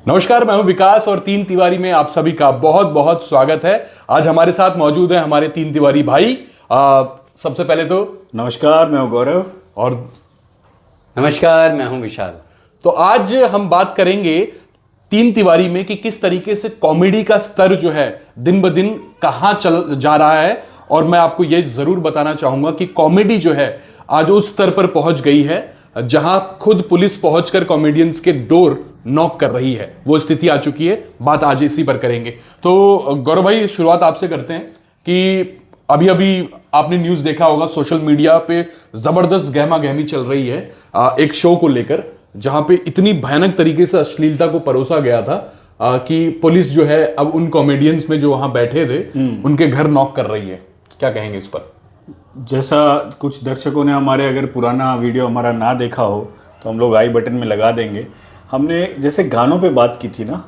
नमस्कार, मैं हूं विकास और तीन तिवारी में आप सभी का बहुत बहुत स्वागत है। आज हमारे साथ मौजूद हैं हमारे तीन तिवारी भाई। सबसे पहले तो नमस्कार, मैं हूं गौरव। और नमस्कार, मैं हूं विशाल। तो आज हम बात करेंगे तीन तिवारी में कि किस तरीके से कॉमेडी का स्तर जो है दिन ब दिन कहां चल जा रहा है। और मैं आपको यह जरूर बताना चाहूंगा कि कॉमेडी जो है आज उस स्तर पर पहुंच गई है जहां खुद पुलिस पहुंचकर कॉमेडियंस के डोर नॉक कर रही है। वो स्थिति आ चुकी है। बात आज इसी पर करेंगे। तो गौरव भाई, शुरुआत आपसे करते हैं कि अभी अभी आपने न्यूज़ देखा होगा, सोशल मीडिया पे जबरदस्त गहमा गहमी चल रही है एक शो को लेकर, जहां पे इतनी भयानक तरीके से अश्लीलता को परोसा गया था कि पुलिस जो है अब उन कॉमेडियंस में जो वहां बैठे थे उनके घर नॉक कर रही है। क्या कहेंगे इस पर? जैसा कुछ दर्शकों ने हमारे अगर पुराना वीडियो हमारा ना देखा हो तो हम लोग आई बटन में लगा देंगे। हमने जैसे गानों पे बात की थी ना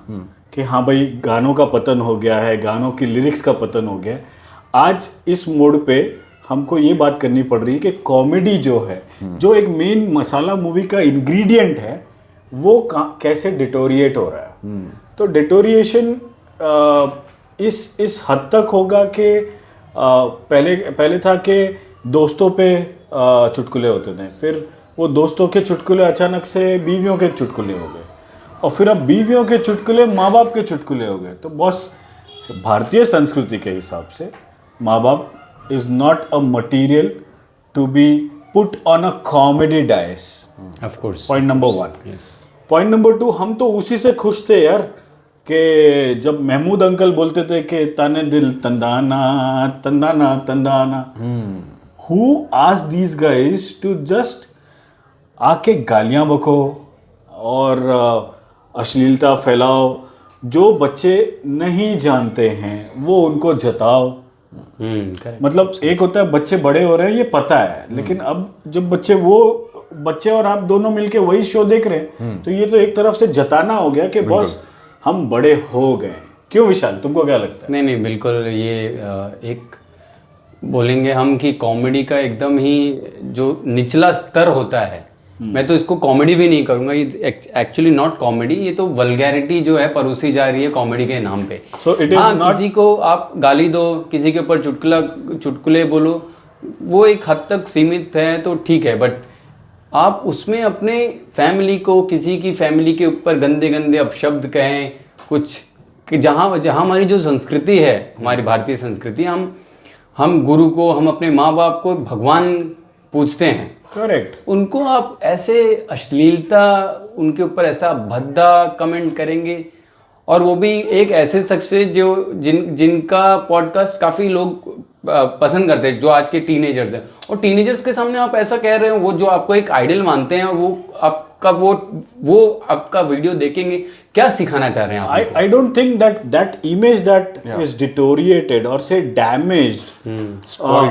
कि हाँ भाई, गानों का पतन हो गया है, गानों की लिरिक्स का पतन हो गया है। आज इस मोड पे हमको ये बात करनी पड़ रही है कि कॉमेडी जो है, जो एक मेन मसाला मूवी का इंग्रेडिएंट है, वो कैसे डिटोरिएट हो रहा है। तो डिटोरिएशन इस हद तक होगा कि पहले था कि दोस्तों पे चुटकुले होते थे, फिर वो दोस्तों के चुटकुले अचानक से बीवियों के चुटकुले हो गए, और फिर अब बीवियों के चुटकुले माँ बाप के चुटकुले हो गए। तो बॉस, भारतीय संस्कृति के हिसाब से माँ बाप is not a material to be put on a comedy dais. Of course, point number 1। Point number 2, हम तो उसी से खुश थे यार कि जब महमूद अंकल बोलते थे कि ताने दिल तंदाना तंदाना तंदाना। Who asked these guys to just आके गालियां बको और अश्लीलता फैलाओ? जो बच्चे नहीं जानते हैं वो उनको जताओ। मतलब एक होता है बच्चे बड़े हो रहे हैं, ये पता है, लेकिन अब जब बच्चे और आप दोनों मिलके वही शो देख रहे हैं, तो ये तो एक तरफ से जताना हो गया कि बॉस हम बड़े हो गए। क्यों विशाल, तुमको क्या लगता है? नहीं, बिल्कुल। ये एक बोलेंगे हम कि कॉमेडी का एकदम ही जो निचला स्तर होता है, मैं तो इसको कॉमेडी भी नहीं करूंगा। ये एक्चुअली नॉट कॉमेडी, ये तो वल्गैरिटी जो है परोसी जा रही है कॉमेडी के नाम पे। किसी को आप गाली दो, किसी के ऊपर चुटकुले बोलो, वो एक हद तक सीमित है तो ठीक है, बट आप उसमें अपने फैमिली को, किसी की फैमिली के ऊपर गंदे गंदे अपशब्द कहें कुछ, कि जहाँ हमारी जो संस्कृति है, हमारी भारतीय संस्कृति, हम गुरु को, हम अपने माँ बाप को भगवान पूछते हैं। करेक्ट। उनको आप ऐसे अश्लीलता, उनके ऊपर ऐसा भद्दा कमेंट करेंगे, और वो भी एक ऐसे शख्स से जिनका पॉडकास्ट काफ़ी लोग पसंद करते हैं, जो आज के टीनेजर्स हैं। और टीनेजर्स के सामने आप ऐसा कह रहे हो, वो जो आपको एक आइडल मानते हैं, वो आपका वीडियो देखेंगे, क्या सिखाना चाह रहे हैं आप? I don't think that image that is deteriorated or say damaged.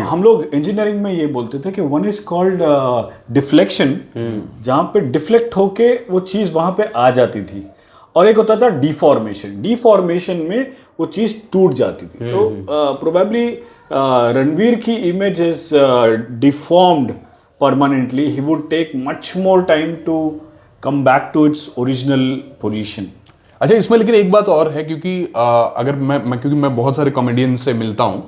हम लोग इंजीनियरिंग में ये बोलते थे कि one is called deflection, जहाँ पे डिफ्लेक्ट होके वो चीज़ वहाँ पे आ जाती थी, और एक होता था डिफॉर्मेशन में वो चीज़ टूट जाती थी। तो प्रोबेबली रणवीर की image is deformed permanently. He would take much more time to come back to its original position. अच्छा, इसमें लेकिन एक बात और है, क्योंकि अगर क्योंकि मैं बहुत सारे कॉमेडियन से मिलता हूं,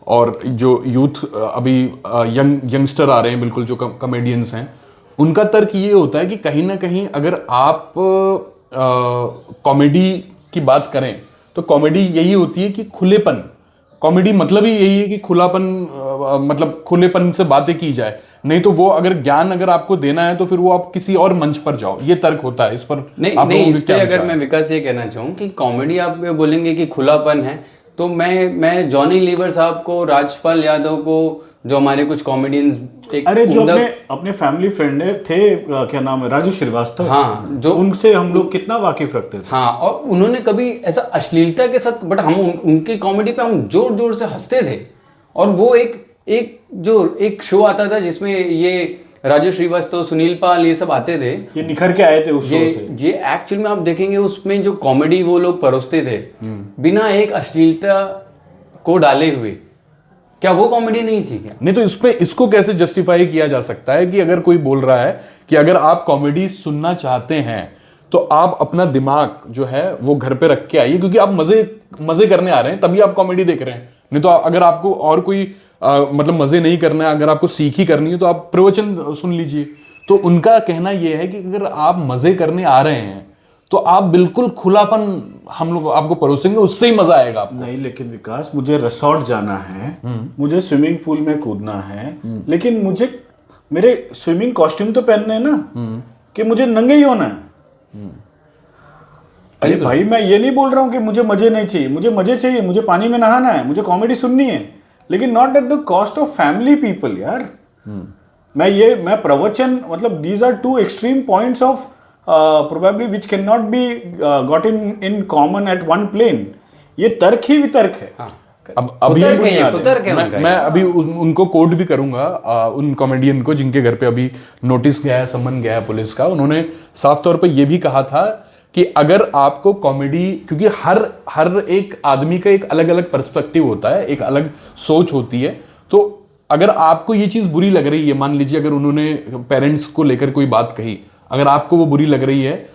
और जो यूथ अभी यंगस्टर आ रहे हैं, बिल्कुल जो कॉमेडियंस हैं, उनका तर्क ये होता है कि कहीं ना कहीं अगर आप कॉमेडी की बात करें तो कॉमेडी यही होती है कि खुलेपन। कॉमेडी मतलब ही यही है कि खुलापन, मतलब खुलेपन से बातें की जाए। नहीं तो वो अगर ज्ञान अगर आपको देना है तो फिर वो आप किसी और मंच पर जाओ। ये तर्क होता है। इस पर नहीं, इस पे अगर मैं विकास ये कहना चाहूँ कि कॉमेडी आप बोलेंगे कि खुलापन है, तो मैं जॉनी लीवर साहब को, राजपाल यादव को, जो हमारे कुछ कॉमेडियंस, अरे जो अपने फैमिली फ्रेंड थे, क्या नाम है, राजू श्रीवास्तव, हाँ, जो उनसे हम लोग कितना वाकिफ रखते थे। हाँ, और उन्होंने कभी ऐसा अश्लीलता के साथ, बट हम उनकी कॉमेडी पे हम जोर जोर से हंसते थे। और वो एक शो आता था जिसमें ये राजू श्रीवास्तव, सुनील पाल, ये सब आते थे, ये निखर के आए थे उस शो से। ये एक्चुअल में आप देखेंगे उसमें जो कॉमेडी वो लोग परोसते थे बिना एक अश्लीलता को डाले हुए, क्या वो कॉमेडी नहीं थी क्या? नहीं, तो इसको कैसे जस्टिफाई किया जा सकता है कि अगर कोई बोल रहा है कि अगर आप कॉमेडी सुनना चाहते हैं तो आप अपना दिमाग जो है वो घर पे रख के आइए, क्योंकि आप मजे करने आ रहे हैं तभी आप कॉमेडी देख रहे हैं। नहीं तो अगर आपको और कोई मतलब मजे नहीं करना है, अगर आपको सीख ही करनी है तो आप प्रवचन सुन लीजिए। तो उनका कहना यह है कि अगर आप मजे करने आ रहे हैं तो आप बिल्कुल खुलापन हम लोग आपको परोसेंगे, उससे ही मजा आएगा आपको। नहीं लेकिन विकास, मुझे रिसोर्ट जाना है, मुझे स्विमिंग पूल में कूदना है, लेकिन मुझे मेरे स्विमिंग कॉस्ट्यूम तो पहनने हैं ना, कि मुझे नंगे ही होना है। अरे भाई, मैं ये नहीं बोल रहा हूँ कि मुझे मजे नहीं चाहिए, मुझे मजे चाहिए, मुझे पानी में नहाना है, मुझे कॉमेडी सुननी है, लेकिन not at the cost of family people यार। मैं प्रवचन, मतलब these are two extreme points of probably which can not be got in common at one plane. ये तर्क ही वितर्क है। अब अभी कुतर्क है मैं अभी उनको कोट भी करूंगा, उन कॉमेडियन को जिनके घर पे अभी नोटिस गया है, समन गया है पुलिस का। उन्होंने साफ तौर पे ये भी कहा था कि अगर आपको कॉमेडी, क्योंकि हर एक आदमी का एक अलग अलग पर्सपेक्टिव होता है, एक अलग सोच होती है, तो अगर आपको ये चीज बुरी लग रही है, मान लीजिए अगर उन्होंने पेरेंट्स को लेकर कोई बात कही, अगर आपको वो बुरी लग रही है,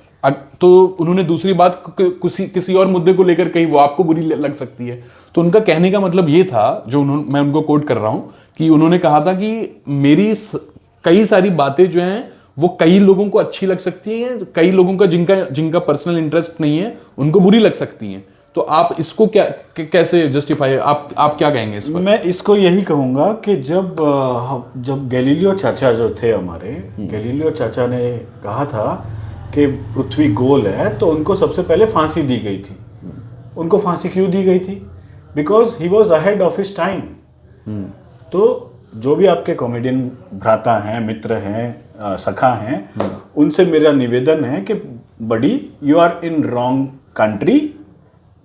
तो उन्होंने दूसरी बात किसी और मुद्दे को लेकर कही, वो आपको बुरी लग सकती है। तो उनका कहने का मतलब ये था, जो मैं उनको कोट कर रहा हूं, कि उन्होंने कहा था कि मेरी कई सारी बातें जो हैं वो कई लोगों को अच्छी लग सकती हैं, कई लोगों का जिनका पर्सनल इंटरेस्ट नहीं है उनको बुरी लग सकती हैं। तो आप इसको कैसे जस्टिफाई, आप क्या कहेंगे इस पर? मैं इसको यही कहूंगा कि जब गैलीलियो चाचा जो थे हमारे, गैलीलियो चाचा ने कहा था कि पृथ्वी गोल है, तो उनको सबसे पहले फांसी दी गई थी। उनको फांसी क्यों दी गई थी? Because he was ahead of his time. तो जो भी आपके कॉमेडियन भ्राता हैं, मित्र हैं, सखा हैं, उनसे मेरा निवेदन है कि बड़ी, you are in wrong country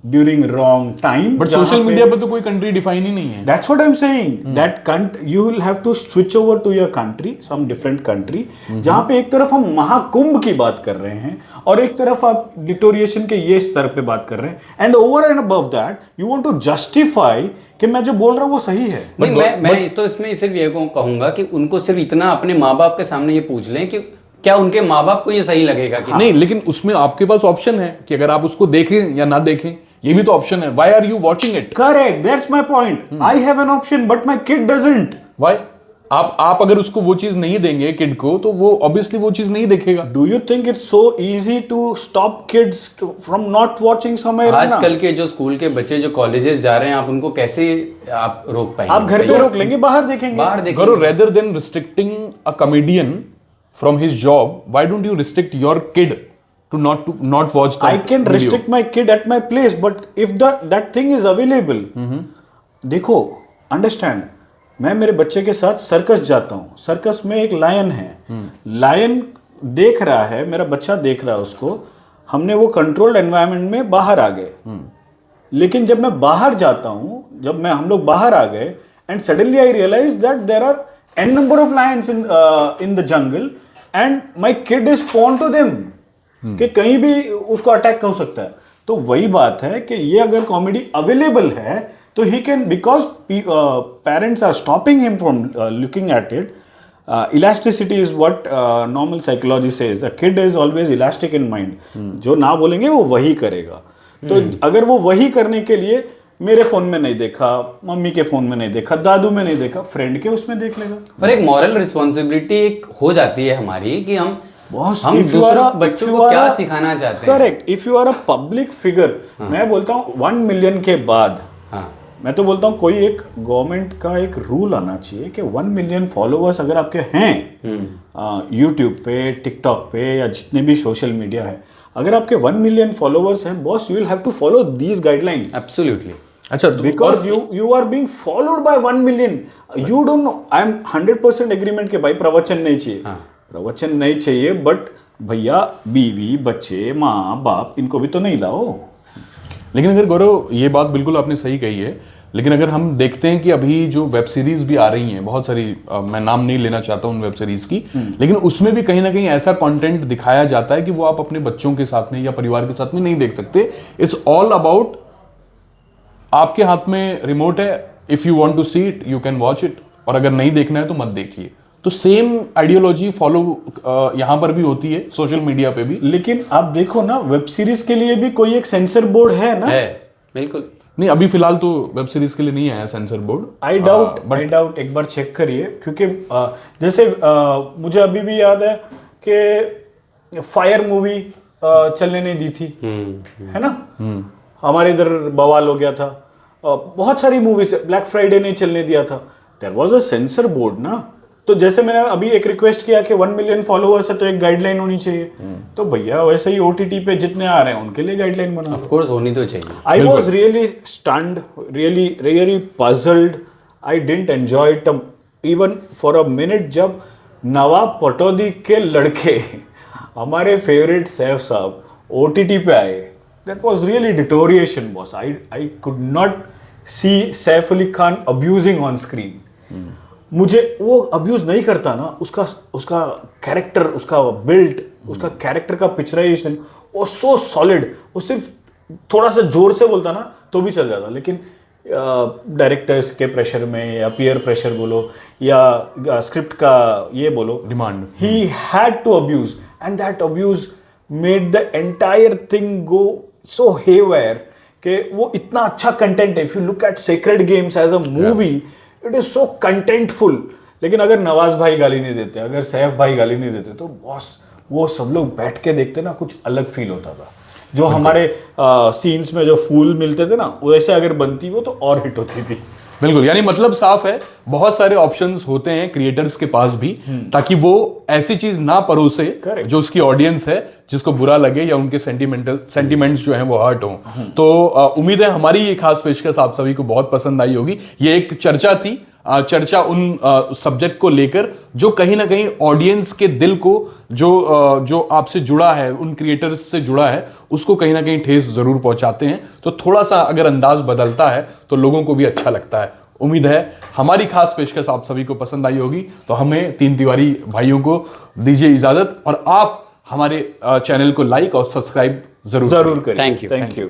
during wrong time. But social media पे तो कोई कंट्री डिफाइन ही नहीं है। That's what I'm saying. That you will have to switch over to your country, some different country, जहाँ पे एक तरफ हम महाकुंभ की बात कर रहे हैं और एक तरफ आप डिटोरिएशन के ये स्तर पे बात कर रहे हैं, and over and above that you want to justify कि मैं जो बोल रहा हूँ वो सही है। नहीं, मैं तो इसमें सिर्फ ये कहूंगा कि उनको सिर्फ इतना अपने माँ बाप के सामने ये पूछ लें कि क्या उनके माँ बाप को ये सही लगेगा कि नहीं। लेकिन उसमें आपके पास ऑप्शन है कि अगर आप उसको देखें या ना देखें, ये भी तो ऑप्शन है। Why are you watching it? Correct, that's my point. I have an option, but my kid doesn't. Why? आप अगर उसको वो चीज नहीं देंगे किड को, तो वो ऑब्वियसली वो चीज नहीं देखेगा। Do you think it's so easy to stop kids from not watching somewhere? आजकल के जो स्कूल के बच्चे जो कॉलेजेस जा रहे हैं, आप उनको कैसे आप रोक पाएंगे? आप घर पे रोक लेंगे, बाहर देखेंगे। Gaurav, rather than restricting a comedian from his job, why don't you restrict your kid to not watch that I can video? restrict my kid at my place, but if that thing is available, देखो, understand, मैं मेरे बच्चे के साथ circus जाता हूँ, circus में एक लायन है, लायन देख रहा है, मेरा बच्चा देख रहा है उसको, हमने वो कंट्रोल्ड एनवायरनमेंट में बाहर आ गए। लेकिन जब मैं बाहर जाता हूँ, हम लोग बाहर आ गए, and suddenly I realise that there are n number of lions in the jungle and my kid is pawn to them, कि कहीं भी उसको अटैक हो सकता है। तो वही बात है कि ये अगर कॉमेडी अवेलेबल है तो ही can, because parents are stopping him from looking at it. Elasticity is what normal psychology says, a kid is always elastic in mind. जो ना बोलेंगे वो वही करेगा। तो अगर वो वही करने के लिए मेरे फोन में नहीं देखा, मम्मी के फोन में नहीं देखा, दादू में नहीं देखा, फ्रेंड के उसमें देख लेगा। और एक मॉरल रिस्पॉन्सिबिलिटी एक हो जाती है हमारी कि हम दूसरे बच्चों को क्या सिखाना चाहते हैं। Correct, if you are a public figure, मैं बोलता हूँ 1 मिलियन के बाद, मैं तो बोलता हूँ कोई एक गवर्नमेंट का एक रूल आना चाहिए कि 1 मिलियन फॉलोअर्स अगर आपके हैं यूट्यूब पे, टिकटॉक पे या जितने भी सोशल मीडिया है, अगर आपके 1 मिलियन फॉलोअर्स हैं, boss, you will have to follow these guidelines. Absolutely. अच्छा, because you are being followed by 1 million. You don't know. I am 100% agreement के भाई प्रवचन नहीं चाहिए, प्रवचन नहीं चाहिए, बट भैया बीवी, बच्चे, माँ बाप, इनको भी तो नहीं लाओ। लेकिन अगर गौरव, ये बात बिल्कुल आपने सही कही है, लेकिन अगर हम देखते हैं कि अभी जो वेब सीरीज भी आ रही हैं बहुत सारी, मैं नाम नहीं लेना चाहता उन वेब सीरीज की, लेकिन उसमें भी कहीं ना कहीं ऐसा कंटेंट दिखाया जाता है कि वो आप अपने बच्चों के साथ में या परिवार के साथ में नहीं देख सकते। इट्स ऑल अबाउट, आपके हाथ में रिमोट है, if you want to see it you can watch it, और अगर नहीं देखना है तो मत देखिए। तो सेम आइडियोलॉजी फॉलो यहाँ पर भी होती है, सोशल मीडिया पे भी। लेकिन आप देखो ना, वेब सीरीज के लिए भी कोई एक सेंसर बोर्ड है ना? है, बिल्कुल। नहीं, अभी फिलहाल तो वेब सीरीज के लिए नहीं आया सेंसर बोर्ड। आई डाउट एक बार चेक करिए, क्योंकि जैसे मुझे अभी भी याद है कि फायर मूवी चलने नहीं दी थी, है ना? हमारे इधर बवाल हो गया था। बहुत सारी मूवीज, ब्लैक फ्राइडे नहीं चलने दिया था। There was a censor board ना। तो जैसे मैंने अभी एक रिक्वेस्ट किया कि 1 मिलियन फॉलोअर्स है तो एक गाइडलाइन होनी चाहिए, तो भैया वैसे ही ओटीटी पे जितने आ रहे हैं उनके लिए गाइडलाइन बना। ऑफ कोर्स होनी तो चाहिए। I was really stunned, really puzzled. I didn't enjoy it even for a minute जब नवाब पटौदी के लड़के हमारे फेवरेट सैफ साहब ओटीटी पे आए। That was really deterioration boss. I could not see Saif Ali Khan abusing on screen. मुझे वो अब्यूज नहीं करता ना, उसका कैरेक्टर, उसका बिल्ट, उसका कैरेक्टर का पिक्चराइजेशन वो सो सॉलिड। वो सिर्फ थोड़ा सा जोर से बोलता ना तो भी चल जाता, लेकिन डायरेक्टर्स के प्रेशर में या पीयर प्रेशर बोलो या स्क्रिप्ट का ये बोलो, demand, he had to abuse and that abuse made the entire thing go so haywire कि वो इतना अच्छा कंटेंट है। If you look at Sacred Games as a movie, it is so contentful. लेकिन अगर नवाज भाई गाली नहीं देते, अगर सैफ भाई गाली नहीं देते, तो बॉस वो सब लोग बैठ के देखते ना, कुछ अलग फील होता था। जो हमारे सीन्स में जो फूल मिलते थे ना, वैसे अगर बनती वो तो और हिट होती थी। बिल्कुल। यानी मतलब साफ है, बहुत सारे ऑप्शंस होते हैं क्रिएटर्स के पास भी, ताकि वो ऐसी चीज ना परोसे जो उसकी ऑडियंस है, जिसको बुरा लगे या उनके सेंटिमेंट्स जो हैं वो हर्ट हो। तो उम्मीद है हमारी ये खास पेशकश आप सभी को बहुत पसंद आई होगी। ये एक चर्चा थी, चर्चा उन सब्जेक्ट को लेकर जो कहीं ना कहीं ऑडियंस के दिल को, जो आपसे जुड़ा है, उन क्रिएटर्स से जुड़ा है, उसको कहीं ना कहीं ठेस जरूर पहुंचाते हैं। तो थोड़ा सा अगर अंदाज बदलता है तो लोगों को भी अच्छा लगता है। उम्मीद है हमारी खास पेशकश आप सभी को पसंद आई होगी। तो हमें 3 तिवारी भाइयों को दीजिए इजाजत, और आप हमारे चैनल को लाइक और सब्सक्राइब जरूर करें। Thank you. Thank you.